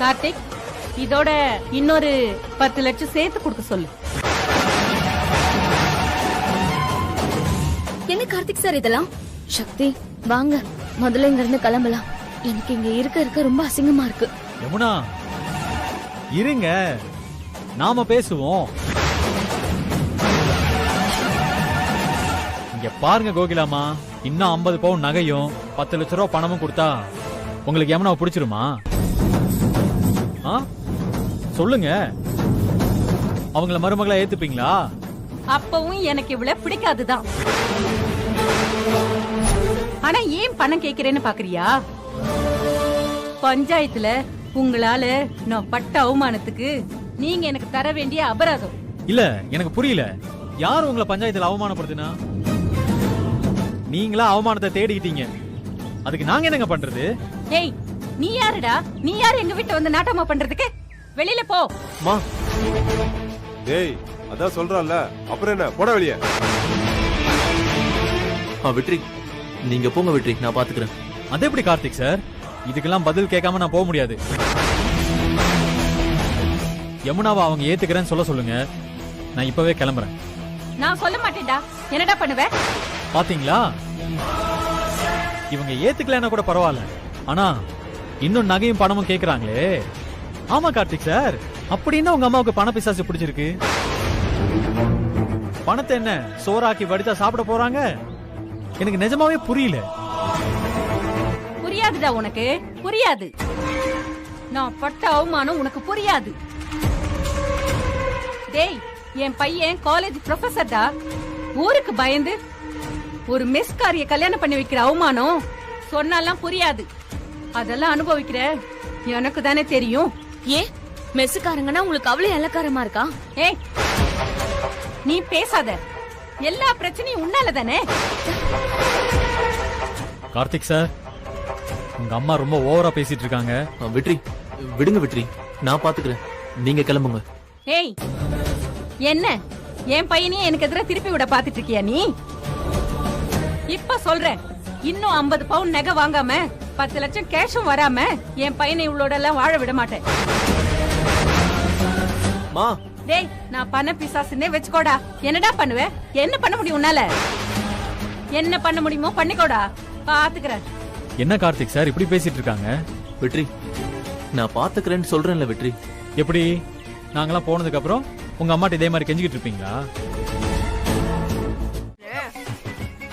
கார்த்திக், இதோட இன்னொரு 10 லட்சம் சேர்த்து கொடுக்க சொல்லு. என்ன கார்த்திக் சார் இதெல்லாம்? சக்தி வாங்க, முதல்ல இங்க இருந்து கிளம்பலாம். எனக்கு இங்க இருக்க ரொம்ப அசிங்கமா இருக்கு. யமுனா இருங்க, நாம பேசுவோம். இங்க பாருங்க கோகிலாமா, இன்னும் 50 பவுன் நகையும் 10 லட்சம் ரூபாய் பணமும் கொடுத்தா உங்களுக்கு யமுனாவை பிடிச்சிருமா? சொல்லுங்க, அவங்கள மருமகளா ஏத்துப்பீங்களா? அப்பவும் எனக்கு இவ்வளவு பிடிக்காதுதான். ஆனா ஏன் பணம் கேக்குறேன்னு பாக்குறியா? பஞ்சாயத்துல உங்களால நான் பட்ட அவமானத்துக்கு நீங்க எனக்கு தர வேண்டிய அபராதம். இல்ல, எனக்கு புரியல. யார் உங்களை பஞ்சாயத்துல அவமானப்படுத்தினா? நீங்களா அவமானத்தை தேடிக்கிட்டீங்க, அதுக்கு நாங்க என்னங்க பண்றது? ஏய், நீ யாருடா? நீ யாரு எங்க வீட்டை வந்து நாட்டமா பண்றதுக்கு? வெளியில போ. மா டேய், அதான் சொல்றல்ல, அப்புறம் என்ன, போட வெளிய. வெற்றி, நீங்க போங்க வெற்றி, நான் பாத்துக்கிறேன். அது எப்படி கார்த்திக் சார்? இதுக்கெல்லாம் பதில் கேட்காம நான் போக முடியாது. யமுனாவை அவங்க ஏத்துக்கிறேன்னு சொல்லுங்க, நான் இப்பவே கிளம்புறேன். நான் சொல்ல மாட்டேன்டா. என்னடா பண்ணுவ? பாத்தீங்களா, இவங்க ஏத்துக்கலன்னா கூட பரவாயில்ல, ஆனா இன்னும் நகையும் பணமும் கேக்குறாங்களே. ஆமா கார்த்திக் சார், அப்படின்னா உங்க அம்மாவுக்கு பண பிசாசு பிடிச்சிருக்கு. பணத்தை என்ன சோறாக்கி வடித்தா சாப்பிட போறாங்க? எனக்கு நிஜமாவே புரியல. புரியாதுடா, உனக்கு புரியாது. நான் பட்ட அவமானம் உனக்கு புரியாது. டேய், என் பையன் காலேஜ் ப்ரொஃபசர்டா. ஊருக்கு பயந்து ஒரு மெஸ்காரிய கல்யாணம் பண்ணி வைக்கிற அவமானம் சொன்னாலாம் புரியாது. அதெல்லாம் அனுபவிக்கிற எனக்கு தானே தெரியும். ஏன் மெஸ்ஸுக்காரங்கன்னா உங்களுக்கு அவ்வளவு இலக்காரமா இருக்கா? ஏய், நீ பேசாத. எல்லா பிரச்சனையும் உன்னால தானே. கார்த்திக் சார், உங்க அம்மா ரொம்ப ஓவரா பேசிட்டு இருக்காங்க. வெற்றி விடுங்க வெற்றி, நான் பாத்துக்கிறேன், நீங்க கிளம்புங்க. ஏய், என்ன என் பையனையே எனக்கு எதிராக திருப்பி விட பாத்துட்டு இருக்கியா நீ? இப்ப சொல்றேன், இன்னும் 50 பவுன் நகை வாங்காம 10 லட்சம் கேஷும் வராம என் பையனை இவளோட எல்லாம் வாழ விட மாட்டேன். மா டேய், நான் பண பிசாசுன்னே வெச்சுக்கோடா. என்னடா பண்ணுவ? என்ன பண்ண முடியும் உன்னால? என்ன பண்ண முடியுமோ பண்ணிக்கோடா, பாத்துக்கிறேன். என்ன கார்த்திக் சார் இப்படி பேசிட்டு இருக்காங்க? வெற்றி, நான் பாத்துக்கிறேன்னு சொல்றேன்ல வெற்றி. எப்படி? நாங்கெல்லாம் போனதுக்கு அப்புறம் உங்க அம்மாட்ட இதே மாதிரி கெஞ்சிக்கிட்டு இருப்பீங்களா?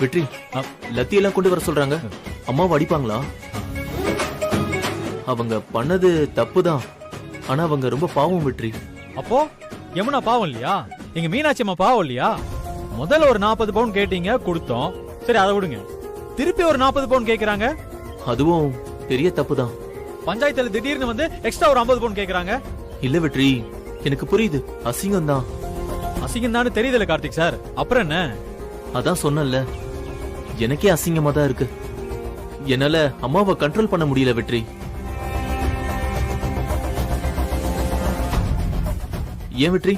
வெற்றி, லத்தியெல்லாம் கொண்டு வர சொல்றாங்க. அம்மாவை அடிப்பாங்களா? அவங்க பண்ணது தப்புதான், ஆனா அவங்க ரொம்ப பாவம் வெற்றி. அப்போ யமுனா பாவம் இல்லையா? எங்க மீனாட்சி அம்மா பாவம் இல்லையா? முதல்ல ஒரு 40 பவுன் கேட்டீங்க, கொடுத்தோம். சரி, அதை விடுங்க. திருப்பி ஒரு 40 பவுன் கேக்குறாங்க. அதுவும் பெரிய தப்புதான். பஞ்சாயத்துல திடீர்னு வந்து எக்ஸ்ட்ரா ஒரு 50 பவுன் கேக்குறாங்க. இல்ல வெற்றி, எனக்கு புரியுது, அசிங்கம் தான். அசிங்கம் தானே தெரியுதுல கார்த்திக் சார், அப்புறம் என்ன? அதான் சொன்னல, எனக்கே அசிங்கமா தான் இருக்கு. என்னால அம்மாவை கண்ட்ரோல் பண்ண முடியல வெற்றி. ஏன் வெற்றி,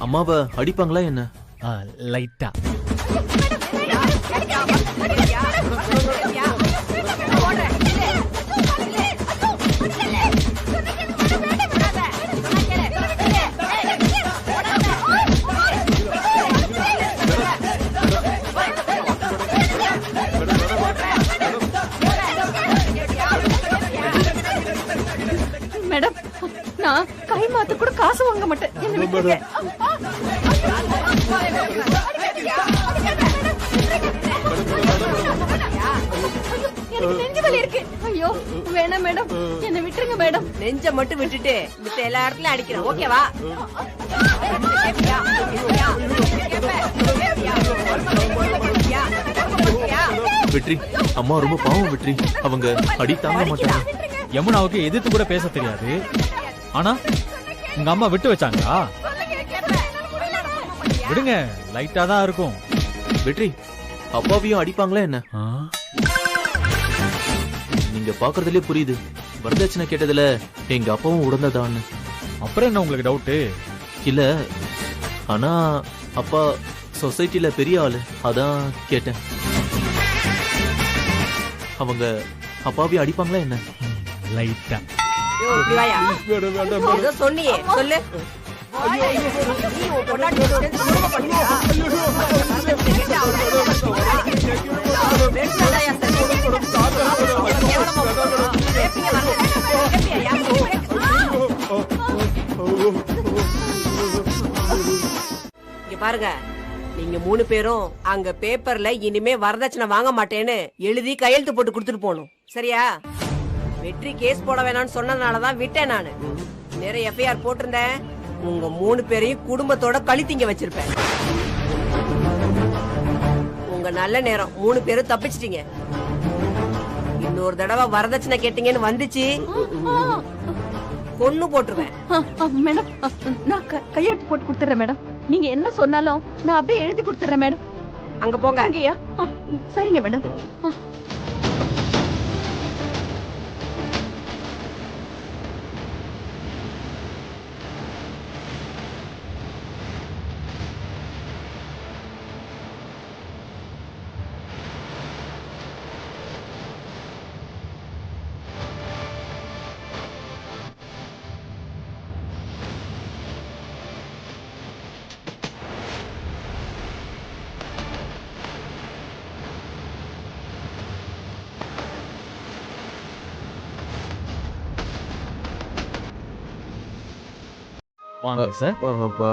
அம்மாவை அடிப்பாங்களா என்ன? லைட்டா. மேடம், நான் கை மாத்து கூட காசு வாங்க மாட்டேன். என்ன விட்டுருங்க. எனக்கு நெஞ்சு வலி இருக்கு. ஐயோ வேணாம் மேடம், என்ன விட்டுருங்க மேடம். நெஞ்ச மட்டும் விட்டுட்டு மித்த எல்லா இடத்துலயும் அடிக்கிறேன், ஓகேவா? வெற்றி, அம்மா ரொம்ப பாவம் வெற்றி, அவங்க அடி தாங்க மாட்டாங்க. யமுனாவுக்கு எதிர்த்து கூட பேச தெரியாது, ஆனா உங்க அம்மா விட்டு வச்சாங்களா? விடுங்க, லைட்டா தான் இருக்கும். வெற்றி, அப்பாவையும் அடிப்பாங்களா என்ன? நீங்க பாக்குறதுலயே புரியுது, வரதட்சணை கேட்டதுல எங்க அப்பாவும் உடந்ததான்னு. அப்புறம் என்ன உங்களுக்கு டவுட்? இல்ல, ஆனா அப்பா சொசைட்டில பெரிய ஆளு, அதான் கேட்டேன். அவங்க அப்பாவையும் அடிப்பாங்களா என்ன? லைட்டா. இப்படி வாயா. மேடம் வேண்டாம் மேடம். ஏதோ சொன்னியே சொல்லு. நீ உன் பொண்டாட்டி சேர்ந்து குடும்பம் பண்ணியா? வரதட்சணை கேட்டு அவளை வெறுத்தாதாயா சரி? அவ்வளவு கேவலமா கேப்பீங்க வரதட்சணை. கேப்பியா? இங்க பாருங்க, நீங்க 3 பேரும் அங்க பேப்பர்ல இனிமே வரதட்சணை வாங்க மாட்டேன்னு எழுதி கையெழுத்து போட்டு கொடுத்துட்டு போகணும். சரியா? வெற்றி கேஸ் போட வேணாம்னு சொன்னதுனாலதான் விட்டேன் நானு. நிறைய எஃப்ஐஆர் போட்டிருந்தேன். உங்க 3 பேரையும் குடும்பத்தோட கழித்தீங்க வச்சிருப்பேன். உங்க நல்ல நேரம் 3 பேரும் தப்பிச்சிட்டீங்க. இன்னொரு தடவை வரதட்சணை கேட்டீங்கன்னு வந்துச்சு பொண்ணு போட்டுருவேன். மேடம் நான் கையெழுத்து போட்டு கொடுத்துறேன் மேடம். நீங்க என்ன சொன்னாலும் நான் அப்படியே எழுதி கொடுத்துறேன் மேடம். அங்க போங்க. அங்கேயா? சரிங்க மேடம். வாங்க சார். வாங்கப்பா.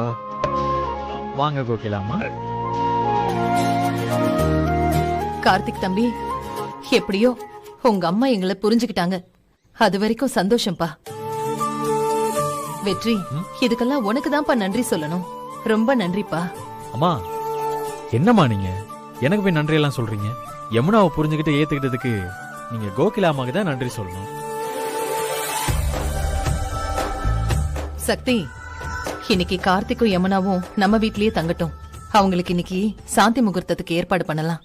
வாங்க கோகிலாமா. கார்த்திக் தம்பி, எப்படியோ உங்க அம்மா எங்களை புரிஞ்சுக்கிட்டாங்க. அது வரைக்கும் சந்தோஷம்பா. வெற்றி, இதுக்கெல்லாம் உனக்கு தான்ப்பா நன்றி சொல்லணும். ரொம்ப நன்றிப்பா. அம்மா என்னம்மா நீங்க எனக்கு போய் நன்றி எல்லாம் சொல்றீங்க? யமுனாவை புரிஞ்சுக்கிட்டு ஏத்துக்கிட்டதுக்கு நீங்க கோகிலா அம்மாக்கு தான் நன்றி சொல்லணும். சக்தி, இன்னைக்கு கார்த்திக்கும் யமுனாவும் நம்ம வீட்லயே தங்கட்டும். அவங்களுக்கு இன்னைக்கு சாந்தி முகூர்த்தத்துக்கு ஏற்பாடு பண்ணலாம்.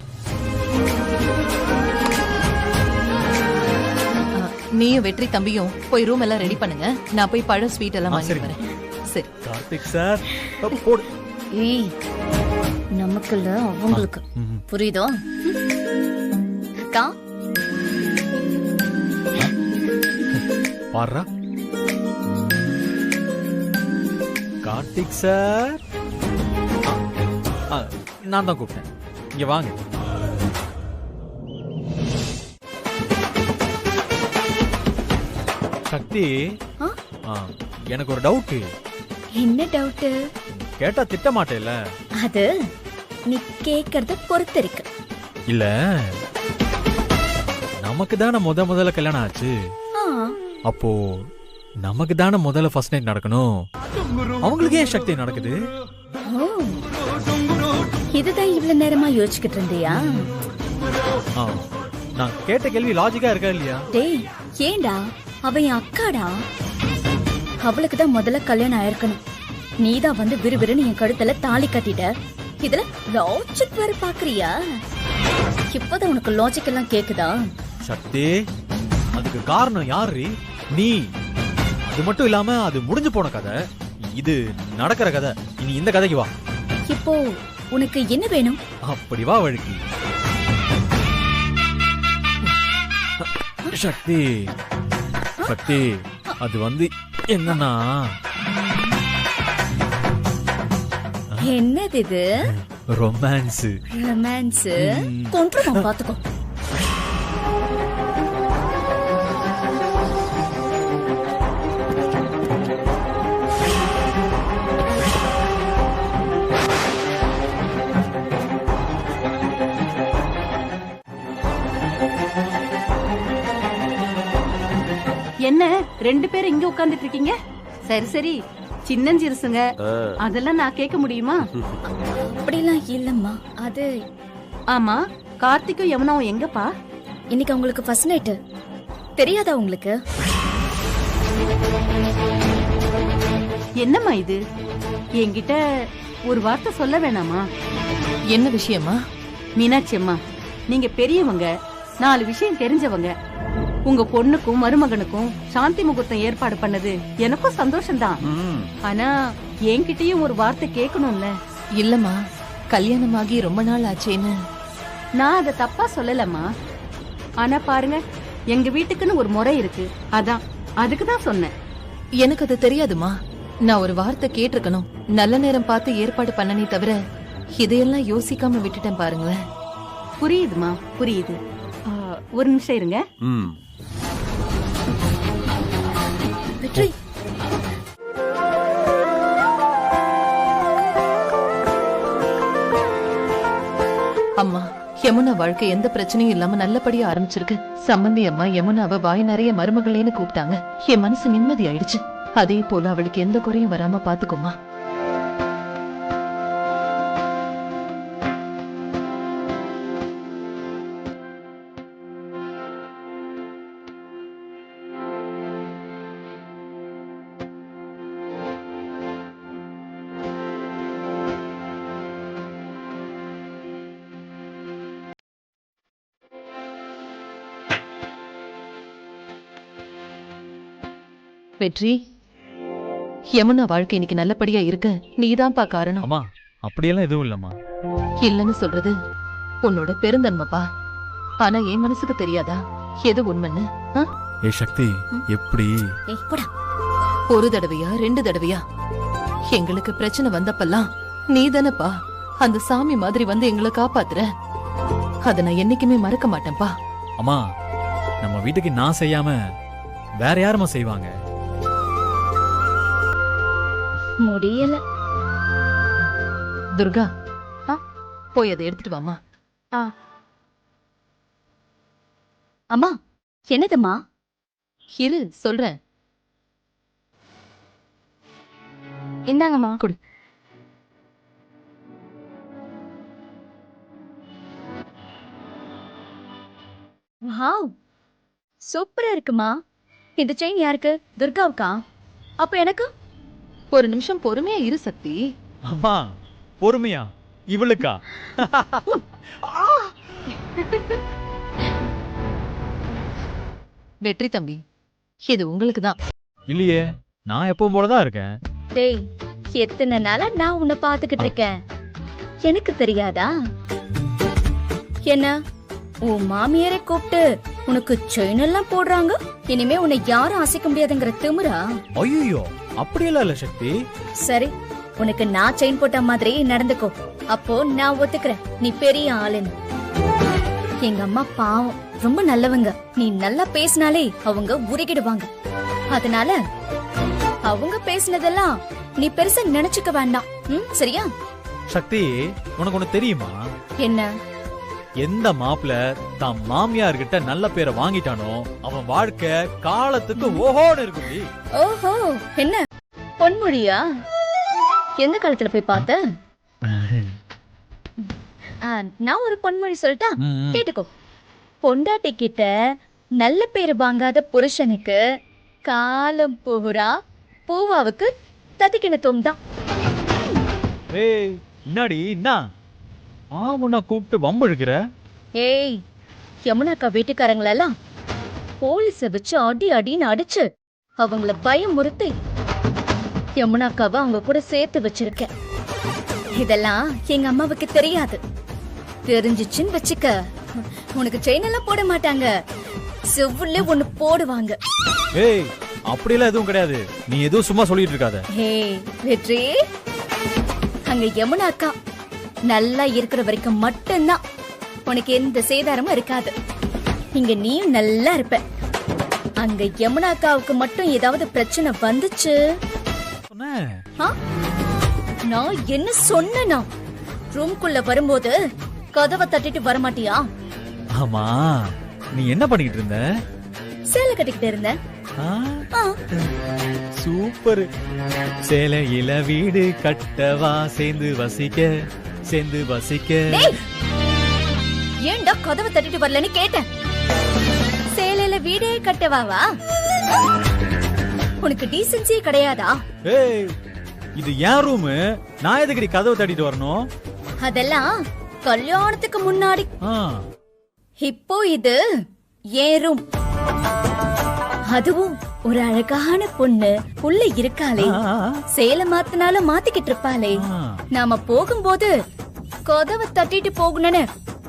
நீயும் வெற்றி தம்பியும் போய் ரூம் எல்லாம் ரெடி பண்ணுங்க. நான் போய் பழம் ஸ்வீட் எல்லாம் வாங்கி வரேன். சரி. கார்த்திக் சார் போடு. ஏய், நமக்குள்ள அவங்களுக்கு புரியுதோ? அக்கா பாருடா. கார்த்திக் சார், நான் தான் கூப்பிட்டேன். இங்க வாங்க. சக்தி, எனக்கு ஒரு டவுட். என்ன டவுட்? கேட்டா திட்ட மாட்டேல்ல? அது நீ கேக்குறத பொறுத்து இருக்கு. இல்ல, நமக்கு தானே முதல்ல கல்யாணம் ஆச்சு. அப்போ நமக்கு தானே முதல்ல ஃபர்ஸ்ட் நைட் நடக்கணும். அவங்களுக்கு ஏன் சக்தி நடக்குது? இதுதான் இவ்வளவு நேரமா யோசிச்சுக்கிட்டு இருந்தியா? நான் கேட்ட கேள்வி லாஜிக்கா இருக்கா இல்லையா? டேய், ஏண்டா அவ என் அக்காடா. அவளுக்கு தான் முதல்ல கல்யாணம் ஆயிருக்கணும். நீதான் வந்து விறுவிறுன்னு என் கழுத்துல தாலி கட்டிட்ட. இதுல லாஜிக் வேற பாக்குறியா? இப்பதான் உனக்கு லாஜிக் எல்லாம் கேக்குதா? சக்தி, அதுக்கு காரணம் யாரு? நீ. அது மட்டும் இல்லாம அது முடிஞ்சு போன கதை, இது நடக்கிற கதை. இனி இந்த கதைக்கு வா. இப்போ உனக்கு என்ன வேணும்? அப்படி வா வழுக்கி. சக்தி, சக்தி, அது வந்து என்னன்னா, என்னது இது? ரொமான்ஸ். ரொமான்ஸ் கொன்றுமா, பாத்துக்கோ. என்ன 2 பேரும் இங்க உட்கார்ந்துட்டு இருக்கீங்க? சரி சரி, சின்னஞ்சிறுசுங்க, அதெல்லாம் நான் கேட்க முடியுமா? அப்படிலாம் இல்லம்மா. அது ஆமா, கார்த்திக்கும் யமுனாவும் எங்கப்பா? இன்னைக்கு உங்களுக்கு ஃபர்ஸ்ட் நைட். தெரியாதா உங்களுக்கு? என்னம்மா இது? என்கிட்ட ஒரு வார்த்தை சொல்ல வேணாமா? என்ன விஷயமா? மீனாட்சி அம்மா, நீங்க பெரியவங்க, 4 விஷயம் தெரிஞ்சவங்க. உங்க பொண்ணுக்கும் மருமகனுக்கும் சாந்தி முகூர்த்தம் ஏற்பாடு பண்ணது எனக்கும் சந்தோஷம்தான். ஆனா என்கிட்டயும் ஒரு வார்த்தை கேட்கணும்ல. இல்லம்மா, கல்யாணமாகி ரொம்ப நாள் ஆச்சேன்னு. நான் அதை தப்பா சொல்லலம்மா. ஆனா பாருங்க, எங்க வீட்டுக்குன்னு ஒரு முறை இருக்கு. அதான் அதுக்கு தான் சொன்னேன். எனக்கு அது தெரியாதுமா. நான் ஒரு வார்த்தை கேட்டிருக்கணும். நல்ல நேரம் பார்த்து ஏற்பாடு பண்ணனே தவிர இதையெல்லாம் யோசிக்காம விட்டுட்டேன் பாருங்களேன். புரியுதுமா, புரியுது. ஒரு நிமிஷம் இருங்க. ம் வெற்றி, அம்மா, யமுனா வாழ்க்கை எந்த பிரச்சனையும் இல்லாம நல்லபடியா ஆரம்பிச்சிருக்கு. சம்பந்தி அம்மா யமுனாவை வாய் நிறைய மருமகளேன்னு கூப்பிட்டாங்க. என் மனசு நிம்மதி ஆயிடுச்சு. அதே போல அவளுக்கு எந்த குறையும் வராம பாத்துக்கோமா. வெற்றி, யமுனா வாழ்க்கை இன்னைக்கு நல்லபடியா இருக்க நீதான்ப்பா காரணம். அம்மா அப்படியெல்லாம் எதுவும் இல்லம்மா. இல்லன்னு சொல்றது உன்னோட பெருந்தன்மைப்பா. ஆனா என் மனசுக்கு தெரியாதா எது உண்மைன்னு? ஏ சக்தி, எப்படி? ஏய் போடா. ஒரு தடவையா 2 தடவையா எங்களுக்கு பிரச்சனை வந்தப்பெல்லாம் நீதானப்பா அந்த சாமி மாதிரி வந்து எங்களை காப்பாத்துற. அத நான் என்னைக்குமே மறக்க மாட்டேன்ப்பா. அம்மா, நம்ம வீட்டுக்கு நான் செய்யாம வேற யாரும்மா செய்வாங்க? முடியல. துர்கா, போய் அதை எடுத்துட்டு வாமா. அம்மா, என்னதும்மா? இரு சொல்றேன். இந்தாங்கம்மா. கொடு. வாவ், சூப்பரா இருக்குமா. இந்த செயின் யாருக்கு? துர்காவுக்கா? அப்ப எனக்கு? ஒரு நிமிஷம் பொறுமையா இரு சக்தி. அம்மா பொறுமையா? இவளுக்கா? வெற்றி தம்பி, இது உங்களுக்கு தான். இல்லையே, நான் எப்பவும் போலதான் இருக்கேன். டேய், எத்தனை நாளா நான் உன்னை பாத்துக்கிட்டு இருக்கேன். எனக்கு தெரியாதா? என்ன உன் மாமியாரை கூப்பிட்டு உனக்கு செயின் எல்லாம் போடுறாங்க? இனிமே உன்னை யாரும் அசைக்க முடியாதுங்கிற திமிரா? ஐயோ, அப்படியெல்லாம் இல்ல சக்தி. சரி, உனக்கு நான் செயின் போட்ட மாதிரி நடந்துக்கோ. அப்போ நான் ஒத்துக்கிறேன் நீ பெரிய ஆளுன்னு. எங்க அம்மா பாவம், ரொம்ப நல்லவங்க. நீ நல்லா பேசினாலே அவங்க உருகிடுவாங்க. அதனால அவங்க பேசினதெல்லாம் நீ பெருசா நினைச்சுக்க வேண்டாம். சரியா? சக்தி, உனக்கு ஒண்ணு தெரியுமா? என்ன? எந்த மாப்பிள தான் மாமியார் கிட்ட நல்ல பேரை வாங்கிட்டானோ அவன் வாழ்க்கை காலத்துக்கு ஓஹோன்னு இருக்குடி. ஓஹோ, என்ன பொன்மொழியா? எந்த காலத்துல போய் பார்த்த? நான் ஒரு பொன்மொழி சொல்லிட்டா, கேட்டுக்கோ. பொண்டாட்டி கிட்ட நல்ல பேரு வாங்காத புருஷனுக்கு காலம் பூரா பூவாவுக்கு தத்திக்கிணத்துவம் தான். ஏய், என்னடி என்ன ஆவுனா கூப்பிட்டு வம்புழுக்கிற? ஏய், யமுனாக்கா வீட்டுக்காரங்களெல்லாம் போலீஸ வச்சு அடி அடின்னு அடிச்சு அவங்கள பயமுறுத்தி யமுனாக்காவை அவங்க கூட சேர்த்து வச்சிருக்கேன். இதெல்லாம் எங்க அம்மாவுக்கு தெரியாது. தெரிஞ்சிச்சுன்னு வச்சுக்க, உனக்கு செயின் எல்லாம் போட மாட்டாங்க, செவ்வுல ஒண்ணு போடுவாங்க. ஏய், அப்படியெல்லாம் எதுவும் கிடையாது. நீ எதுவும் சும்மா சொல்லிட்டு இருக்காத. ஏய் வெற்றி, அங்க யமுனாக்கா நல்லா இருக்கிற வரைக்கும் மட்டும்தான் உனக்கு எந்த சேதாரமும் இருக்காது. இங்க நீயும் நல்லா இருப்ப. அங்க யமுனாக்காவுக்கு மட்டும் ஏதாவது பிரச்சனை வந்துச்சு, நான் என்ன சொன்னா ரூம்குள்ள வரும்போது கதவை தட்டிட்டு வரமாட்டியா? ஆமா, நீ என்ன பண்ணிட்டு இருந்த? சேலை கட்டிக்கிட்டு இருந்தேன். சூப்பர். சேலையில வீடு கட்டவா, சேர்ந்து வசிக்க, சேர்ந்து வசிக்க. ஏன்டா கதவை தட்டிட்டு வரலன்னு கேட்டேன். சேலையில வீடே கட்டவாவா? உனக்கு டீசென்சியே கிடையாதா? ஏய், இது ஏன் ரூம், நான் எதுக்கடி கதவை தட்டிட்டு வரணும்? அதெல்லாம் கல்யாணத்துக்கு முன்னாடி. இப்போ இது ஏன் ரூம். அதுவும் ஒரு அழகான பொண்ணு உள்ள இருக்காளே, சேலை மாத்தினாலும் மாத்திக்கிட்டு இருப்பாளே. நாம போகும்போது கதவை தட்டிட்டு போகணும்னு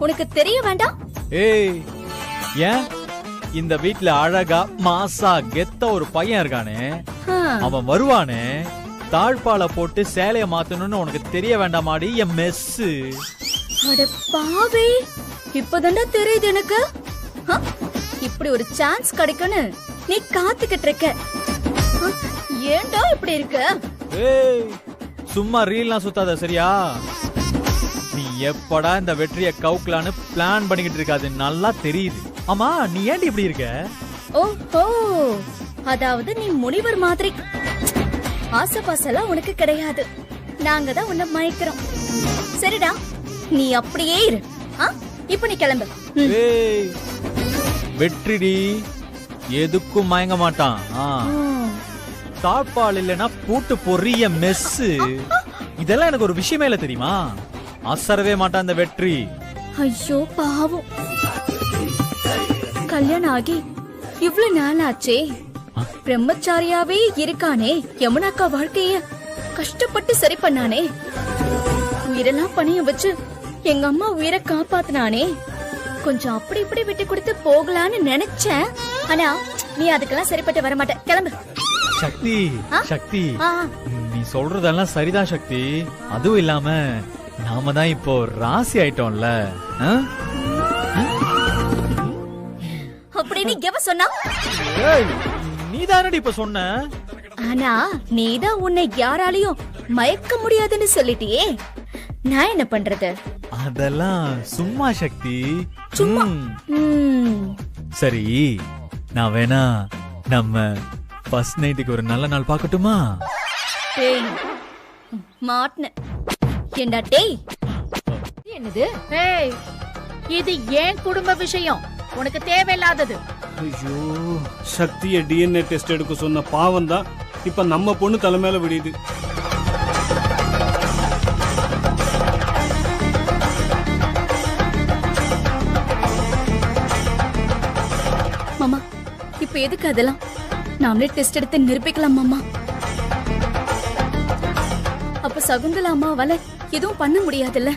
உனக்கு தெரிய வேண்டாம்? ஏய், ஏன் இந்த வீட்ல அழகா மாசா கெத்த ஒரு பையன் இருக்கானே, ஆ, அவன் வருவானே, தாழ்பால போட்டு சேலைய மாத்தணும்னு உனக்கு தெரிய வேண்டாமாடி என் மெஸ். அட பாவி, இப்பதான்டா தெரியுது எனக்கு. ஆ, இப்படி ஒரு சான்ஸ் கிடைக்கும்னு நீ காத்துக்கிட்டு இருக்க. ஆ, ஏன்டா இப்படி இருக்க? ஏய், சும்மா ரீல்லாம் சுத்தாத சரியா? நீ எப்படா இந்த வெற்றியை கவுக்கலான்னு பிளான் பண்ணிக்கிட்டு இருக்காது நல்லா தெரியுது. ஆமா, நீ ஏன்டி இப்படி இருக்க? ஓஹோ, அதாவது நீ முனிவர் மாதிரி. ஆசைப்பாசெல்லாம் உனக்கு கிடையாது, நாங்க தான் உன்னை மயக்கிறோம். சரிடா, நீ அப்படியே இரு. ஆ, இப்ப நீ கிளம்பு. ம். ஏய், வெற்றிடி எதுக்கும் மயங்க மாட்டான். ம். தாழ்பால் இல்லைன்னா பூட்டு பொரிய மெஸ். இதெல்லாம் எனக்கு ஒரு விஷயமே இல்ல தெரியுமா? அசரவே மாட்டான் இந்த வெற்றி. ஐயோ பாவம், கல்யாணம் ஆகி இவ்ளோ நாள் ஆச்சே, பிரம்மச்சாரியாவே இருக்கானே, யமுனாக்கா வாழ்க்கைய கஷ்டப்பட்டு சரி பண்ணானே, உயிரெல்லாம் பணிய வச்சு எங்க அம்மா உயிரை காப்பாத்தினானே, கொஞ்சம் அப்படி இப்படி விட்டு கொடுத்து போகலான்னு நினைச்சேன். ஆனா நீ அதுக்கெல்லாம் சரிப்பட்டு வரமாட்ட. கிளம்பு. சக்தி, சக்தி, ஆ, நீ சொல்றதெல்லாம் சரிதான் சக்தி. அதுவும் இல்லாம நாம தான் இப்போ ராசி ஆயிட்டோம்ல. ஆ? அப்படின்னு எவ சொன்னா? ஏய், நீ தானடி இப்ப சொன்ன. ஆனா நீதான் உன்னை யாராலையும் மயக்க முடியாதுன்னு சொல்லிட்டியே, நான் என்ன பண்றது? அதெல்லாம் சும்மா சக்தி. சும்மா. ம். சரி, நான் வேணா நம்ம ஃபர்ஸ்ட் நைட்டுக்கு ஒரு நல்ல நாள் பார்க்கட்டுமா? டேய், மாட்ன. ஏண்டா டேய்? என்னது? ஏய், இது ஏன் குடும்ப விஷயம், உனக்கு தேவையில்லாதது. ஐயோ, சக்தியை டிஎன்ஏ டெஸ்ட் எடுக்க சொன்ன பாவம் தான் இப்ப நம்ம பொண்ணு தலை மேல விடியுது. மாமா, இப்ப எதுக்கு அதெல்லாம்? நாமளே டெஸ்ட் எடுத்து நிரூபிக்கலாம் மாமா. அப்ப சகுந்தலா அம்மாவால எதுவும் பண்ண முடியாதுல்ல?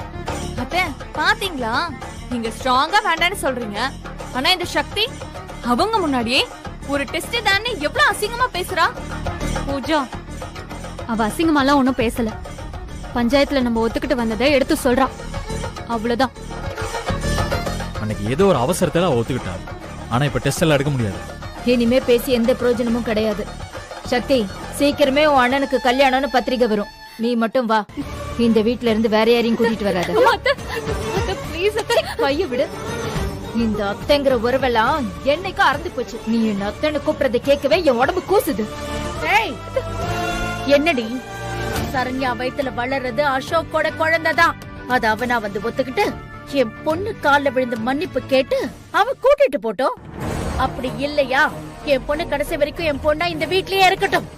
அத்தை பாத்தீங்களா, நீங்க ஸ்ட்ராங்கா வேண்டான்னு சொல்றீங்க, ஆனா இந்த சக்தி அவங்க முன்னாடியே ஒரு டெஸ்ட் தானே எவ்வளவு அசிங்கமா பேசுறா. பூஜா, அவ அசிங்கமாலாம் ஒன்னும் பேசல. பஞ்சாயத்துல நம்ம ஒத்துக்கிட்டு வந்ததை எடுத்து சொல்றா, அவ்வளவுதான். அன்னைக்கு ஏதோ ஒரு அவசரத்துல அவ ஒத்துக்கிட்டாங்க. ஆனா இப்ப டெஸ்ட் எல்லாம் எடுக்க முடியாது. இனிமே பேசி எந்த பிரயோஜனமும் கிடையாது. சக்தி, சீக்கிரமே உன் அண்ணனுக்கு கல்யாணம்னு பத்திரிகை வரும். நீ மட்டும் வா, இந்த வீட்ல இருந்து வேற யாரையும் கூட்டிட்டு வராத. கைய விடு. இந்த அத்தைங்கிற உறவெல்லாம் என்னைக்கும் அறந்து போச்சு. நீ என் அத்தைன்னு கூப்பிடுறதை கேட்கவே என் உடம்பு கூசுது. ஏய், என்னடி, சரண்யா வயித்துல வளர்றது அசோக்கோட குழந்தைதான். அத அவனா வந்து ஒத்துக்கிட்டு என் பொண்ணு கால்ல விழுந்து மன்னிப்பு கேட்டு அவ கூட்டிட்டு போட்டோம். அப்படி இல்லையா, என் பொண்ணு கடைசி வரைக்கும் என் பொண்ணா இந்த வீட்லயே இருக்கட்டும்.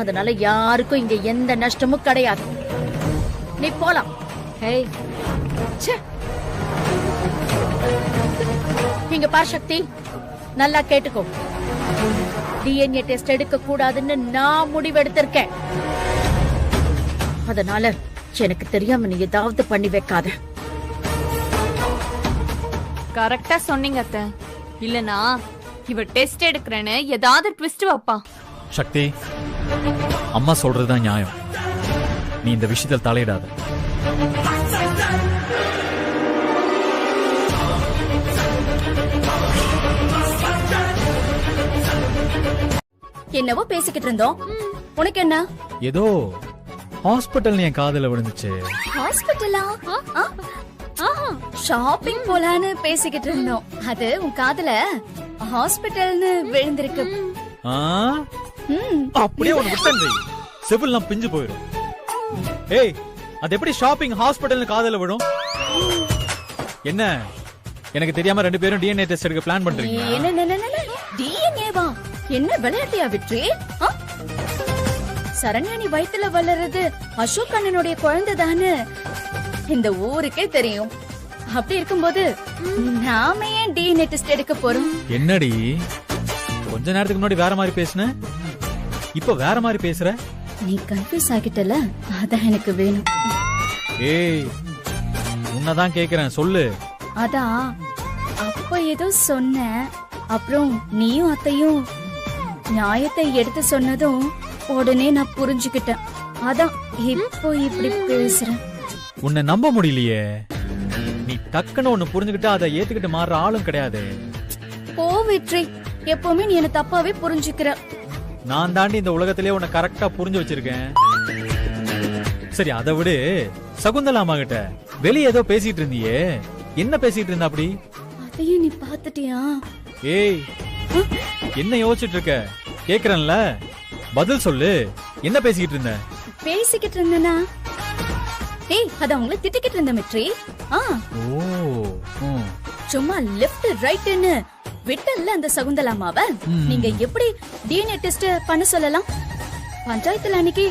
அதனால யாருக்கும் இங்க எந்த நஷ்டமும் கிடையாது. நீ போலாம். ஏய், ச்சே. இங்க பார் சக்தி, நல்லா கேட்டுக்கோ. டிஎன்ஏ டெஸ்ட் எடுக்க கூடாதுன்னு நான் முடிவெடுத்திருக்கேன். அதனால எனக்கு தெரியாம நீ ஏதாவது பண்ணி வைக்காத. கரெக்டா சொன்னீங்க அத்தை. இல்லனா இவ டெஸ்ட் எடுக்கிறேன்னு ஏதாவது ட்விஸ்ட் வைப்பா. சக்தி, அம்மா சொல்றதுதான் நியாயம். நீ இந்த விஷயத்தில் தலையிடாத. என்னவோ பேசிக்கிட்டு இருந்தோம், உனக்கு என்ன? ஏதோ ஹாஸ்பிட்டல் என் காதுல விழுந்துச்சு. ஹாஸ்பிட்டலா? ஷாப்பிங் போலான்னு பேசிக்கிட்டு இருந்தோம். அது உன் காதுல ஹாஸ்பிட்டல்னு விழுந்திருக்கு. ஆ? அப்படியே ஒண்ணு விட்டேன், செவில்லாம் பிஞ்சு போயிடும். ஏய், அது எப்படி ஷாப்பிங் ஹாஸ்பிட்டல் காதுல விடும்? என்ன, எனக்கு தெரியாம ரெண்டு பேரும் டிஎன்ஏ டெஸ்ட் எடுக்க பிளான் பண்றீங்க? டிஎன்ஏவா? என்ன விளையாட்டியா விட்டு? சரண்யா நீ வயித்துல வளர்றது அசோக் அண்ணனுடைய குழந்தை தானே இந்த ஊருக்கே தெரியும். அப்படி இருக்கும்போது நாம ஏன் டிஎன்ஏ டெஸ்ட் எடுக்க போறோம்? என்னடி, கொஞ்ச நேரத்துக்கு முன்னாடி வேற மாதிரி பேசுன, இப்ப வேற மாதிரி பேசுற. நீ கன்ஃபியூஸ் ஆகிட்டல, அதான் எனக்கு வேணும். ஏய், உன்னதான் கேக்குறேன், சொல்லு. அதான் அப்ப ஏதோ சொன்ன, அப்புறம் நீயும் அத்தையும் நியாயத்தை எடுத்து சொன்னதும் உடனே நான் புரிஞ்சுக்கிட்டேன். அதான் இப்போ இப்படி பேசுறேன். உன்னை நம்ப முடியலையே. நீ டக்குன்னு ஒண்ணு புரிஞ்சுக்கிட்டு அதை ஏத்துக்கிட்டு மாறுற ஆளும் கிடையாது. போ வெற்றி, எப்பவுமே நீ என்ன தப்பாவே புரிஞ்சுக்கிற. நான் தாண்டி இந்த உலகத்திலே உன்னை கரெக்டா புரிஞ்சு வச்சிருக்கேன். சரி அதை விடு. சகுந்தலா அம்மா கிட்ட வெளியே ஏதோ பேசிட்டு இருந்தியே, என்ன பேசிட்டு இருந்த அப்படி? அதையும் நீ பாத்துட்டியா? ஏய், என்ன யோசிச்சுட்டு இருக்க? கேக்குறேன்ல, பதில் சொல்லு. என்ன பேசிக்கிட்டு இருந்த? பேசிக்கிட்டு இருந்தனா? ஏய், அத அவங்கள திட்டிக்கிட்டு இருந்த வெற்றி. சும்மா லெஃப்ட் ரைட்னு விட்டல்ல அந்த சகுந்தலா அம்மாவ. நீங்க எப்படி டிஎன்ஏ டெஸ்ட் பண்ண சொல்லலாம்? பஞ்சாயத்துல அன்னைக்கு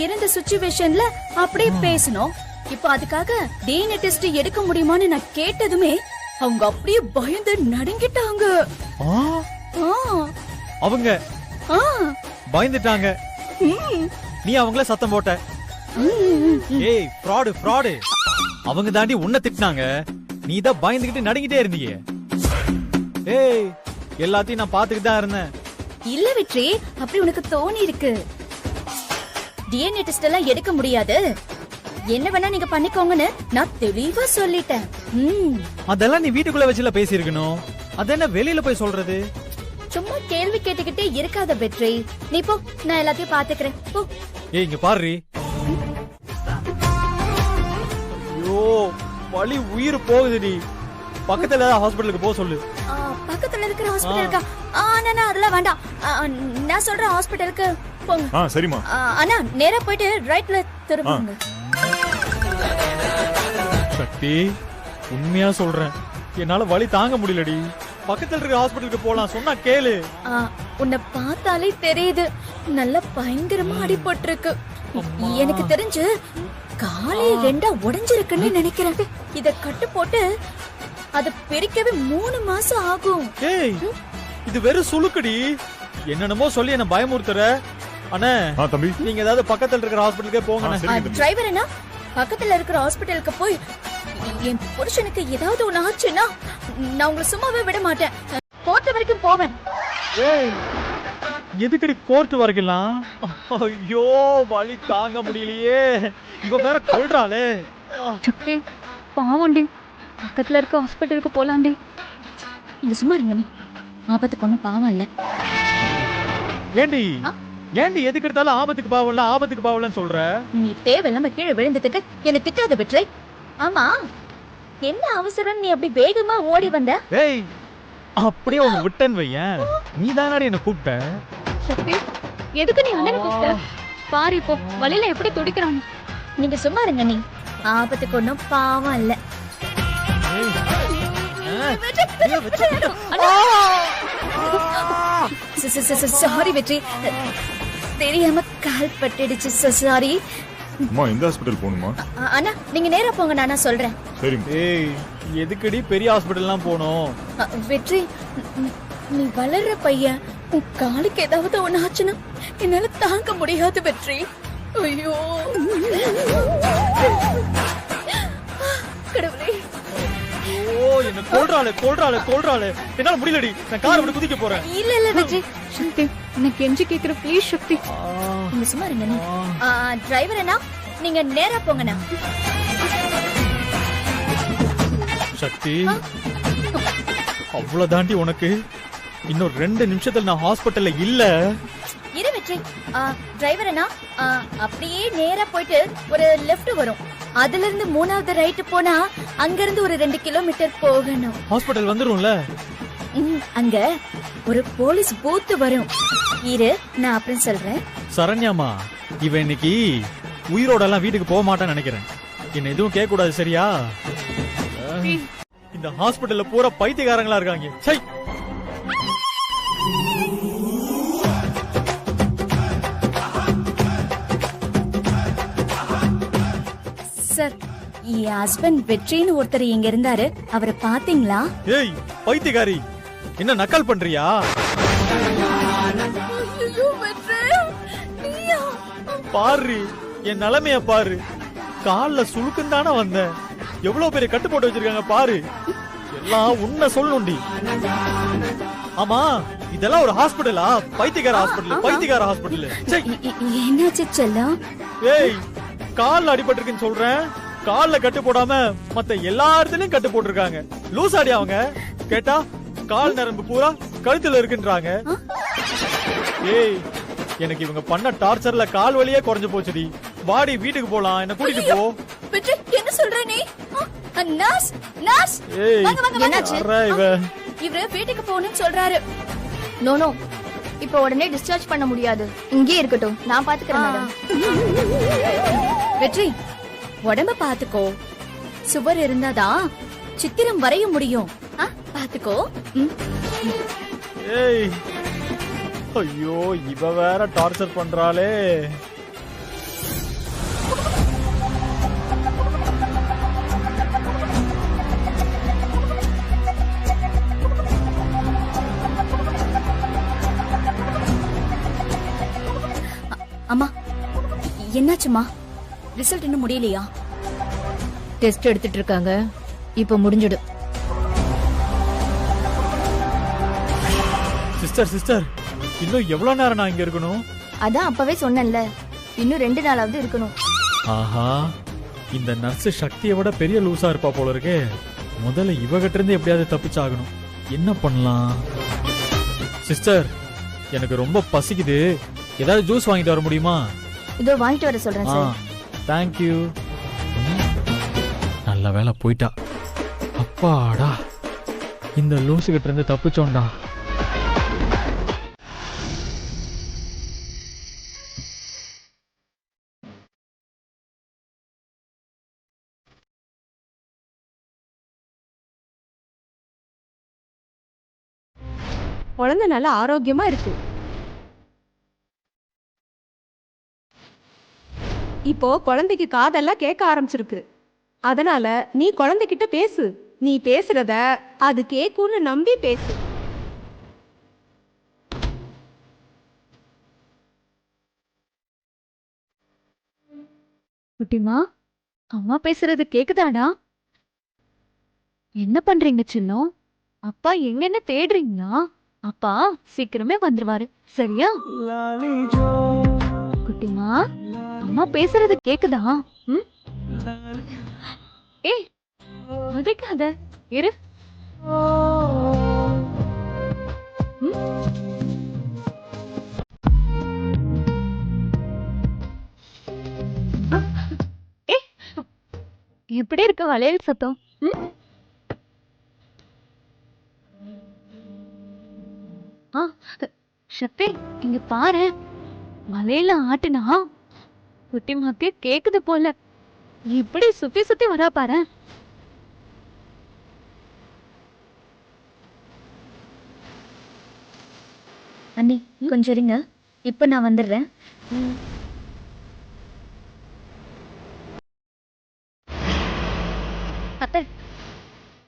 இருந்த சிச்சுவேஷன்ல அப்படியே பேசணும். இப்ப அதுக்காக டிஎன்ஏ டெஸ்ட் எடுக்க முடியுமான்னு நான் கேட்டதுமே அவங்க அப்படியே பயந்து நடுங்கிட்டாங்க. அவங்க பயந்துட்டாங்க. நீ அவங்கள சத்தம் போட்ட. ஏய், ஃப்ராடு ஃப்ராடு. அவங்க தாண்டி உன்னை திட்டினாங்க, நீ தான் பயந்துகிட்டு நடுங்கிட்டே இருந்தீங்க. ஏய், எல்லாத்தையும் நான் பாத்துக்கிட்டு தான் இருந்தேன். இல்ல வெற்றி, அப்படி உனக்கு தோணி இருக்கு. டிஎன்ஏ டெஸ்ட் எல்லாம் எடுக்க முடியாது, என்ன வேணா நீங்க பண்ணிக்கோங்கன்னு நான் தெளிவா சொல்லிட்டேன். அதெல்லாம் நீ வீட்டுக்குள்ள வச்சுல பேசியிருக்கணும். அதென்ன வெளியில போய் சொல்றது? சும்மா கேள்வி கேட்டுக்கிட்டே இருக்காத வெற்றி. நீ போ, நான் எல்லாத்தையும் பாத்துக்கிறேன். போ. ஏய், இங்க பாரு. ஐயோ, வலி உயிர் போகுது. நீ பக்கத்துல ஹாஸ்பிடலுக்கு போ சொல்லு. பக்கத்துல இருக்கிற ஹாஸ்பிடலுக்கா? அண்ணா அதெல்லாம் வேண்டாம். நான் சொல்ற ஹாஸ்பிடலுக்கு போங்க. சரிமா. அண்ணா நேரா போயிட்டு ரைட்ல திரும்புங்க. சக்தி, உண்மையா சொல்றேன், என்னால வலி தாங்க முடியலடி. பக்கத்துல இருக்க ஹாஸ்பிடலுக்கு போலாம், சொன்னா கேளு. உன்னை பார்த்தாலே தெரியுது, நல்ல பயங்கரமா அடிபட்டிருக்கு. எனக்கு தெரிஞ்சு காலே ரெண்டா உடைஞ்சிருக்குன்னு நினைக்கிறேன். இத கட்டு போட்டு அத பிரிக்கவே 3 மாசம் ஆகும். ஏய், இது வெறும் சுளுக்குடி. என்னென்னமோ சொல்லி என்ன பயமுறுத்துற. அண்ணே தம்பி, நீங்க ஏதாவது பக்கத்துல இருக்கிற ஹாஸ்பிடலுக்கே போங்க. டிரைவர் என்ன பக்கத்துல இருக்கிற ஹாஸ்பிடலுக்கு போய் என் புருஷனுக்கு ஏதாவது ஒண்ணு ஆச்சுன்னா நான் உங்களை சும்மாவே விட மாட்டேன். கோர்ட் வரைக்கும் போவேன். ஏய், எதுக்கடி கோர்ட் வரைக்கலாம்? ஐயோ, வலி தாங்க முடியலையே. இங்க வேற கொல்றாளே. சக்தி, பாவண்டி, பக்கத்துல இருக்க ஹாஸ்பிடலுக்கு போலாண்டி. இங்க சும்மா இருங்க, நீ ஆபத்துக்கு ஒண்ணும் பாவம் இல்ல. ஏண்டி ஏண்டி எதுக்கு எடுத்தாலும் ஆபத்துக்கு பாவம்ல ஆபத்துக்கு பாவம்னு சொல்ற? நீ தேவையில்லாம கீழே விழுந்துட்டு என்ன திட்டாத பெற்றை. ஆமா, என்ன அவசரம் நீ அப்படி வேகமா ஓடி வந்த? ஏய், அப்படியே உன்னை விட்டேன்னு வையேன், நீ தானடி என்ன கூப்பிட்ட. சக்தி, எதுக்கு நீ அண்ணனை கூப்பிட்ட? பாரு இப்போ வழியில எப்படி துடிக்கிறான். நீங்க சும்மா இருங்க, நீ ஆபத்துக்கு ஒண்ணும் பாவம் இல்ல. சாரி வெற்றி, தெரியாம கால் பட்டுடுச்சு. சாரி. அம்மா, இந்த ஹாஸ்பிடல் போணுமா? அண்ணா நீங்க நேரா போங்க, நான் சொல்றேன். சரி. ஏய், எதுக்கடி பெரிய ஹாஸ்பிடல்லாம் போணும்? வெற்றி, நீ வளர்ற பையன், உன் காலுக்கு ஏதாவது ஒண்ணு ஆச்சுன்னா என்னால தாங்க முடியாது வெற்றி. ஐயோ கடவுளே. ஓ, என்ன கொல்றாளே கொல்றாளே கொல்றாளே. என்னால முடியலடி, நான் காரை விட்டு குதிக்க போறேன். இல்ல இல்ல வெற்றி, சக்தி எனக்கு கெஞ்சி கேக்குற ப்ளீஸ் சக்தி. நீங்க சும்மா இருங்க. நீ டிரைவர் அண்ணா, நீங்க நேரா போங்கண்ணா. சக்தி, அவ்வளவு தாண்டி உனக்கு. இன்னும் 2 நிமிஷத்துல நான் ஹாஸ்பிட்டல்ல இல்ல. இரு வெற்றி, டிரைவர் அண்ணா, அப்படியே நேரா போயிட்டு ஒரு லெஃப்ட் வரும், அதுல இருந்து 3வது ரைட் போனா அங்க இருந்து ஒரு 2 கிலோமீட்டர் போகணும். ஹாஸ்பிட்டல் வந்துரும்ல? அங்க ஒரு போலீஸ் பூத் வரும். இரு, நான் அப்புறம் சொல்றேன். சரண்யாமா, இவன் இன்னைக்கு உயிரோட எல்லாம் வீட்டுக்கு போக மாட்டான்னு நினைக்கிறேன். என்ன எதுவும் கேட்க கூடாது, சரியா? இந்த ஹாஸ்பிட்டல்ல பூரா பைத்தியக்காரங்களா இருக்காங்க. சை. சார், என் ஹஸ்பண்ட் வெற்றின்னு ஒருத்தர் இங்க இருந்தாரு, அவரை பாத்தீங்களா? ஏய் பைத்தியக்காரி, என்ன நக்கல் பண்றியா? பாரு, என் நிலைமைய பாரு. கால்ல சுளுக்குன்னு தானே வந்தேன். எவ்வளவு பெரிய கட்டு போட்டு வச்சிருக்காங்க பாரு. எல்லாம் உன்னை சொல்லணும்டி. ஆமா இதெல்லாம் ஒரு ஹாஸ்பிடலா? பைத்தியக்கார ஹாஸ்பிடல். என்னாச்சு செல்லம்? ஏய், கால்ல அடிபட்டிருக்குன்னு சொல்றேன். கால்ல கட்டு போடாம மத்த எல்லா இடத்துலயும் கட்டு போட்டிருக்காங்க. லூஸ் ஆடி அவங்க. கேட்டா கால் நரம்பு பூரா கழுத்துல இருக்குன்றாங்க. ஏய், எனக்கு இவங்க பண்ண டார்ச்சர்ல கால் வலியே குறைஞ்சு போச்சுடி. வாடி வீட்டுக்கு போலாம், என்ன கூட்டிட்டு போ. என்ன சொல்ற நீ? நர்ஸ் நர்ஸ், ஏய், என்னாச்சு? யாரா இவ? இவரு வீட்டுக்கு போகணும்னு சொல்றாரு. நோ இப்ப உடனே டிஸ்சார்ஜ் பண்ண முடியாது. இங்கே இருக்கட்டும், நான் பாத்துக்கிறேன் மேடம். வெற்றி, உடம்ப பாத்துக்கோ. சுவர் இருந்தாதான் சித்திரம் வரைய முடியும். பாத்துக்கோ. ஏய், ஐயோ, இவ வேற டார்ச்சர் பண்றாளே. அம்மா, என்னாச்சுமா? ரிசல்ட் இன்னும் முடியலையா? டெஸ்ட் எடுத்துட்டு இருக்காங்க, இப்ப முடிஞ்சிடும். சிஸ்டர், இன்னும் எவ்வளவு நேரம் நான் இங்க இருக்கணும்? அதான் அப்பவே சொன்னேன்ல, இன்னும் 2 நாளாவது இருக்கணும். ஆஹா, இந்த நர்ஸ் சக்தியை விட பெரிய லூசா இருப்பா போல இருக்கே. முதல்ல இவகிட்ட இருந்து எப்படியாவது தப்பிச்சாகணும். என்ன பண்ணலாம்? சிஸ்டர், எனக்கு ரொம்ப பசிக்குது. ஏதாவது ஜூஸ் வாங்கிட்டு வர முடியுமா? இதோ வாங்கிட்டு வர சொல்றேன் சார். Thank you. நல்ல வேளை போயிட்டா. அப்பாடா, இந்த லூசு கிட்ட இருந்து தப்பிச்சோண்டா. குழந்தை நல்லா ஆரோக்கியமா இருக்கு. இப்போ குழந்தைக்கு காதெல்லாம் கேட்க ஆரம்பிச்சிருக்கு. அதனால நீ குழந்தைகிட்ட பேசு. நீ பேசுறத அது கேக்குன்னு நம்பி பேசு. குட்டிமா, அம்மா பேசுறது கேக்குதாடா? என்ன பண்றீங்க சின்னம்? அப்பா எங்கன்னு தேடுறீங்களா? அப்பா சீக்கிரமே வந்துருவாரு, சரியா? குட்டிமா, அம்மா பேசுறது கேக்குதா? ஏய், உதைக்காத, இரு. எப்படி இருக்க வளையல் சத்தம்? சக்தி, இங்க பாரு, வளையல ஆட்டுனா குட்டிமாக்கு கேக்குது போல. இப்படி சுத்தி சுத்தி வரா பாரு. அண்ணி, கொஞ்சம் இருங்க, இப்ப நான் வந்துடுறேன். அத்தை,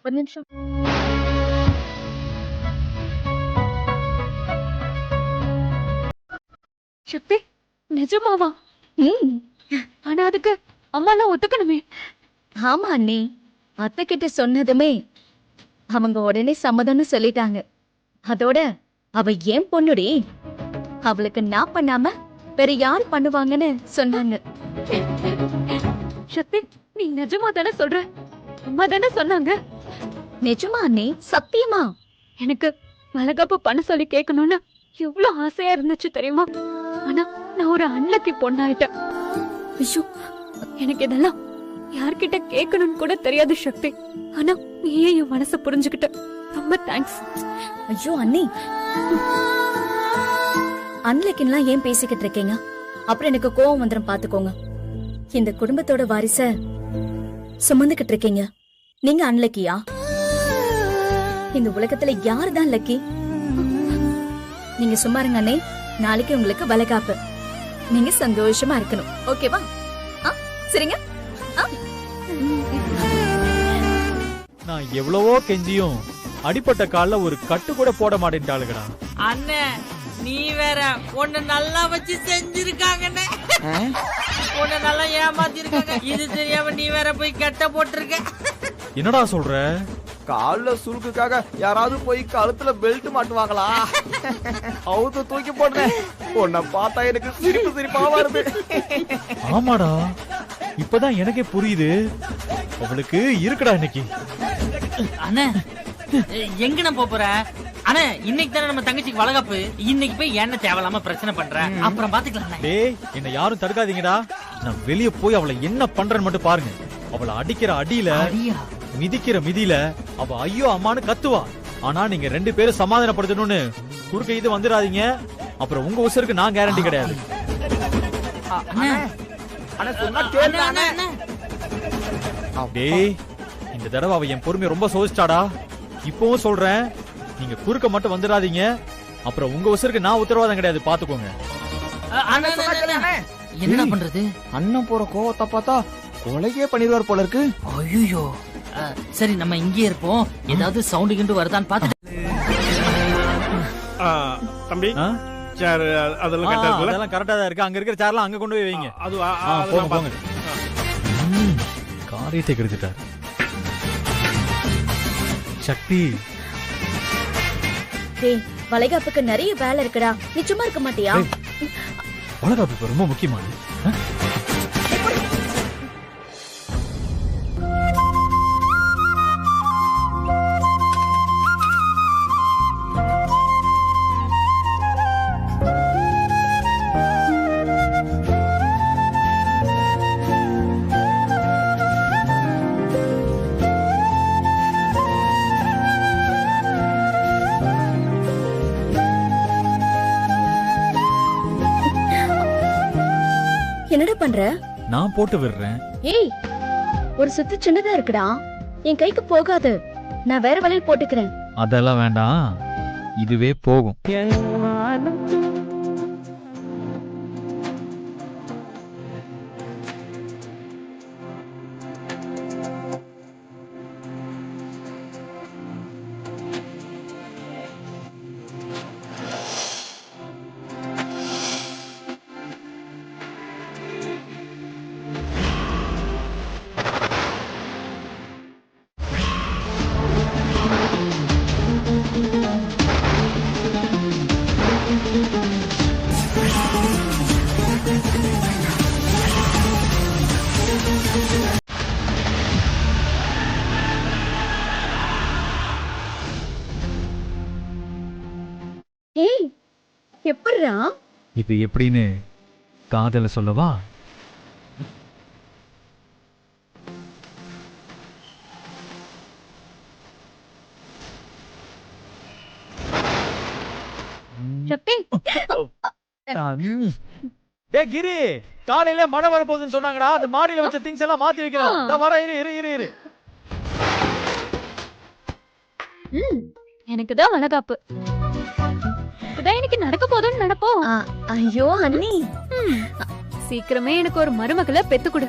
ஒரு நிமிஷம். சக்தி, நிஜமாவா? ஆனா அதுக்கு அம்மாலாம் ஒத்துக்கணுமே. ஆமா அண்ணி, அத்தை கிட்ட சொன்னதுமே அவங்க உடனே சம்மதம்னு சொல்லிட்டாங்க. அதோட அவ ஏன் பொண்ணுடி, அவளுக்கு நான் பண்ணாம வேற யாரு பண்ணுவாங்கன்னு சொன்னாங்க. சக்தி, நீ நிஜமா தானே சொல்ற? அம்மா தானே சொன்னாங்க? நிஜமா அண்ணி, சத்தியமா. எனக்கு வளகாப்பு பண்ண சொல்லி கேட்கணும்னு எவ்வளவு ஆசையா இருந்துச்சு தெரியுமா? ஆனா நான் ஒரு அன்லக்கி பொண்ணாயிட்டேன். ஐயோ, எனக்கு இதெல்லாம் யார்கிட்ட கேட்கணும்னு கூட தெரியாது சக்தி. ஆனா நீயே என் மனசை புரிஞ்சுக்கிட்ட, ரொம்ப தேங்க்ஸ். ஐயோ அண்ணி, அன்லக்கின்லாம் ஏன் பேசிக்கிட்டு இருக்கீங்க? அப்புறம் எனக்கு கோவம் வந்துடும் பாத்துக்கோங்க. இந்த குடும்பத்தோட வாரிச சுமந்துகிட்டு இருக்கீங்க. நீங்க அன்லக்கியா? இந்த உலகத்துல யாருதான் லக்கி? நீங்க சும்மா இருங்க அண்ணே, நாளைக்கு உங்களுக்கு வளைகாப்பு. நீங்க சந்தோஷமா இருக்கணும், ஓகேவா? சரிங்க. நான் எவ்வளவோ கெஞ்சியும் அடிப்பட்ட கால்ல ஒரு கட்டு கூட போட மாட்டேன்ட்டாளுங்கடா. அண்ணே, நீ வேற உன்னை நல்லா வச்சு செஞ்சிருக்காங்கண்ணே. உன்னை நல்லா ஏமாத்திருக்காங்க. இது தெரியாம நீ வேற போய் கட்ட போட்டிருக்க. என்னடா சொல்ற? கால்ல சுருக்குக்காக யாராவது போய் கழுத்துல பெல்ட் மாட்டுவாங்களா? அவுத்து தூக்கி போடுறேன். உன்னை பார்த்தா எனக்கு சிரிப்பு சிரிப்பா வருது. ஆமாடா, இப்பதான் எனக்கே புரியுது. அவளுக்கு இருக்குடா இன்னைக்கு. அண்ணே எங்கண்ணா போற? அண்ணே இன்னைக்கு தானே நம்ம தங்கச்சிக்கு வளகாப்பு. இன்னைக்கு போய் என்ன தேவையில்லாம பிரச்சனை பண்ற? அப்புறம் பாத்துக்கலாம். டேய், என்ன யாரும் தடுக்காதீங்கடா. நான் வெளிய போய் அவளை என்ன பண்றேன்னு மட்டும் பாருங்க. அவளை அடிக்கிற அடியில, மிதிக்கிற மிதியில அவ ஐயோ அம்மான்னு கத்துவா. ஆனா நீங்க 2 பேரும் சமாதானப்படுத்தணும்னு குறுக்க இது வந்துடாதீங்க. அப்புறம் உங்க உசருக்கு நான் கேரண்டி கிடையாது. டேய், இந்த தடவை அவ என் பொறுமையை ரொம்ப சோதிச்சாடா. இப்பவும் சொல்றேன், நீங்க குறுக்க மட்டும் வந்துடாதீங்க. அப்புறம் உங்க உசருக்கு நான் உத்தரவாதம் கிடையாது, பாத்துக்கோங்க. என்ன பண்றது? அண்ணன் போற கோவத்தை பார்த்தா கொலையே பண்ணிடுவார் போல இருக்கு. ஐயோ, சரி நம்ம இங்கே இருப்போம். ஏதாவது சவுண்ட் கிண்டு வருதான்னு பாத்து. தம்பி, சேர் அதெல்லாம் கரெக்டா இருக்குல்ல? அதெல்லாம் கரெக்டா தான் இருக்கு. அங்க இருக்கிற சேர்லாம் அங்க கொண்டு போய் வைங்க. அது போங்க போங்க. காரியத்தை கெடுத்துட்டார் சக்தி. டேய், வளைகாப்புக்கு நிறைய வேலை இருக்குடா. நீ சும்மா இருக்க மாட்டியா? வளகாப்பு ரொம்ப முக்கியமானது. என்னடா பண்ற? நான் போட்டு விடுறேன். ஏய், ஒரு சுத்து சின்னதா இருக்குடா. என் கைக்கு போகாது. நான் வேற வளையல் போட்டுக்கிறேன். அதெல்லாம் வேண்டாம், இதுவே போகும். ஏய், எப்படிடா? இது எப்படின்னு காதல சொல்லவா? சக்தி, டேய் கிரி, காலையில மழை வர போகுதுன்னு சொன்னாங்கடா. அந்த மாடியில வச்ச திங்ஸ் எல்லாம் மாத்தி வைக்கணும். நான் வரேன், இரு. எனக்கு தான் வளகாப்பு. இதான் எனக்கு நடக்க போதும்னு நடப்போம். ஐயோ அண்ணி, சீக்கிரமே எனக்கு ஒரு மருமகளை பெத்து கொடு.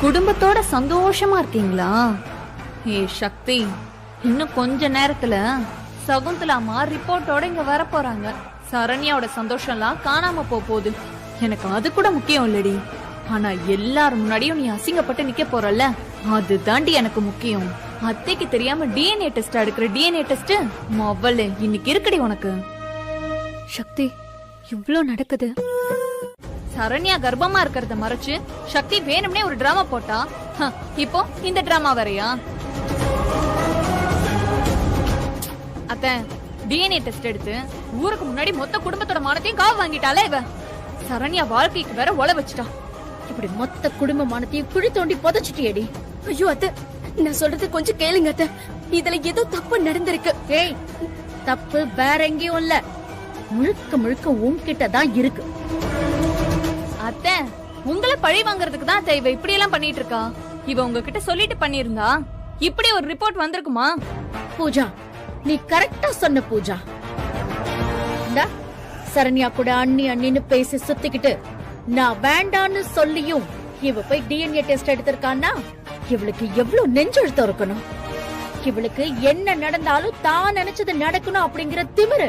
குடும்பத்தோட சந்தோஷமா இருக்கீங்களா? ஏ சக்தி, இன்னும் கொஞ்ச நேரத்துல சகுந்தலாமா ரிப்போர்ட்டோட இங்க வர போறாங்க. சரண்யாவோட சந்தோஷம்லாம் காணாம போகுது. எனக்கு அது கூட முக்கியம் இல்லடி. ஆனா எல்லாரும் முன்னாடியும் நீ அசிங்கப்பட்டு நிக்க போறல்ல, அது தாண்டி எனக்கு முக்கியம். அத்தைக்கு தெரியாம டிஎன்ஏ டெஸ்ட் எடுக்கிற டிஎன்ஏ டெஸ்ட் மொவல்ல இன்னைக்கு இருக்குடி உனக்கு. சக்தி, இவ்ளோ நடக்குது. சரண்யா கர்ப்பமா இருக்கிறத மறைச்சு சக்தி வேணும்னே ஒரு டிராமா போட்டா. இப்போ இந்த டிராமா வரையா? அத்தை, டிஎன்ஏ டெஸ்ட் எடுத்து ஊருக்கு முன்னாடி மொத்த குடும்பத்தோட மானத்தையும் காவு வாங்கிட்டாலே இவ. சரண்யா வாழ்க்கைக்கு வேற ஒல வச்சுட்டா. இப்படி மொத்த குடும்ப மானத்தையும் குழி தோண்டி புதைச்சிட்டியடி. ஐயோ அத்தை, நான் சொல்றது கொஞ்சம் கேளுங்க அத்தை. இதுல ஏதோ தப்பு நடந்திருக்கு. ஏய், தப்பு வேற எங்கேயும் இல்ல, முழுக்க முழுக்க உன்கிட்ட தான் இருக்கு. அத்தை, உங்களை பழி வாங்குறதுக்கு தான் அத்தை இவ இப்படி எல்லாம் பண்ணிட்டு இருக்கா. இவ உங்ககிட்ட சொல்லிட்டு பண்ணிருந்தா இப்படி ஒரு ரிப்போர்ட் வந்திருக்குமா? பூஜா, நீ கரெக்டா சொன்ன பூஜா. சரண்யா கூட அண்ணின்னு பேசி சுத்திக்கிட்டு நான் வேண்டான்னு சொல்லியும் இவ போய் டிஎன்ஏ டெஸ்ட் எடுத்திருக்கான்னா இவளுக்கு எவ்வளவு நெஞ்செழுத்தம் இருக்கணும். இவளுக்கு என்ன நடந்தாலும் தான் நினைச்சது நடக்கணும் அப்படிங்கிற திமிரு.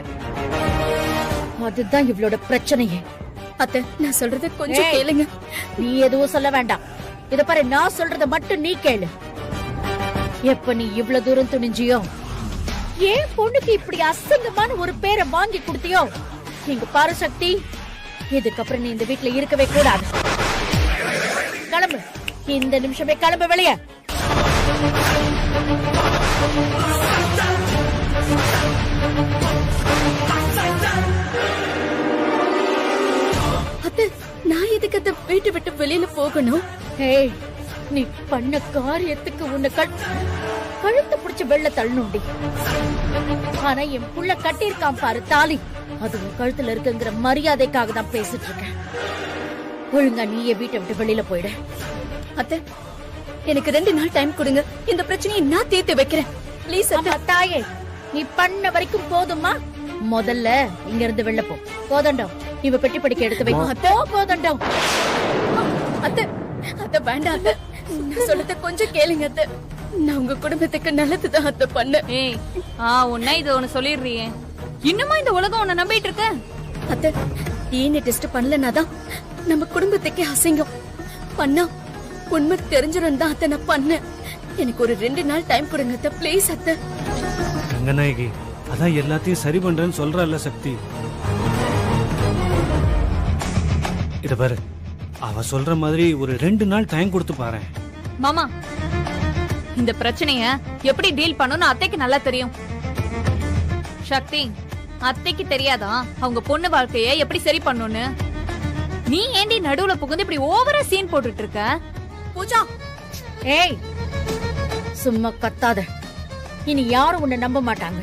அதுதான் இவளோட பிரச்சனையே. அத்தை, நான் சொல்றது கொஞ்சம் கேளுங்க. நீ எதுவும் சொல்ல வேண்டாம். இத பாரு, நான் சொல்றத மட்டும் நீ கேளு. எப்ப நீ இவ்வளவு தூரம் துணிஞ்சியோ ஏன் பொண்ணுக்கு இப்படி அசிங்கமான ஒரு பேரை வாங்கி கொடுத்தியோ இங்க பாரு சக்தி, இதுக்கப்புறம் நீ இந்த வீட்டுல இருக்கவே கூடாது. கிளம்பு, இந்த நிமிஷமே கிளம்பு வெளிய. அத்தை, நான் எதுக்கு அத்தை வீட்டை விட்டு வெளியில போகணும்? ஏய், நீ பண்ண காரியத்துக்கு உன்னை கழுத்து பிடிச்ச வெள்ள தள்ளணுண்டி. ஆனா என் புள்ள கட்டியிருக்கான் பாரு தாலி, அது உன் கழுத்துல இருக்குங்கிற மரியாதைக்காக தான் பேசிட்டு இருக்கேன். ஒழுங்கா நீயே வீட்டை விட்டு வெளியில போயிடு. அத்தை, எனக்கு 2 நாள் டைம் கொடுங்க. இந்த பிரச்சனையை நான் தீர்த்து வைக்கிறேன். ப்ளீஸ் அத்தை. தாயே, நீ பண்ண வரைக்கும் போதுமா? முதல்ல இங்க இருந்து வெளில போ. கோதண்டம், இவ பெட்டி படிக்க எடுத்து வை. போ கோதண்டம். அத்தை, அத்தை வேண்டாம் அத்தை. நான் சொல்றத கொஞ்சம் கேளுங்க அத்தை. நான் உங்க குடும்பத்துக்கு நல்லதுதான் அத்தை பண்ணேன். ஏய், உன்ன இது ஒன்னு சொல்லிடுறியே, இன்னுமா இந்த உலகம் உன்னை நம்பிட்டு இருக்க? அத்தை, டிஎன்ஏ டெஸ்ட் பண்ணலனாதான் நம்ம குடும்பத்துக்கே அசிங்கம். பண்ணா உண்மை தெரிஞ்சிடும் தான் அத்தை நான் பண்ணேன். எனக்கு ஒரு 2 நாள் டைம் கொடுங்க அத்தை, ப்ளீஸ் அத்தை. ரங்கநாயகி, அதான் எல்லாத்தையும் சரி பண்றேன்னு சொல்றல்ல சக்தி. இத பாரு, அவ சொல்ற மாதிரி ஒரு 2 நாள் டைம் கொடுத்து பாரு. மாமா, இந்த பிரச்சனைய எப்படி டீல் பண்ணனும் அத்தைக்கு நல்லா தெரியும். சக்தி, அத்தைக்கு தெரியாதா அவங்க பொண்ணு வாழ்க்கைய எப்படி சரி பண்ணணும்னு? நீ ஏண்டி நடுவுல புகுந்து இப்படி ஓவரா சீன் போட்டுட்டு இருக்க? பூஜா, ஏய் சும்மா கத்தாத. இனி யாரும் உன்னை நம்ப மாட்டாங்க.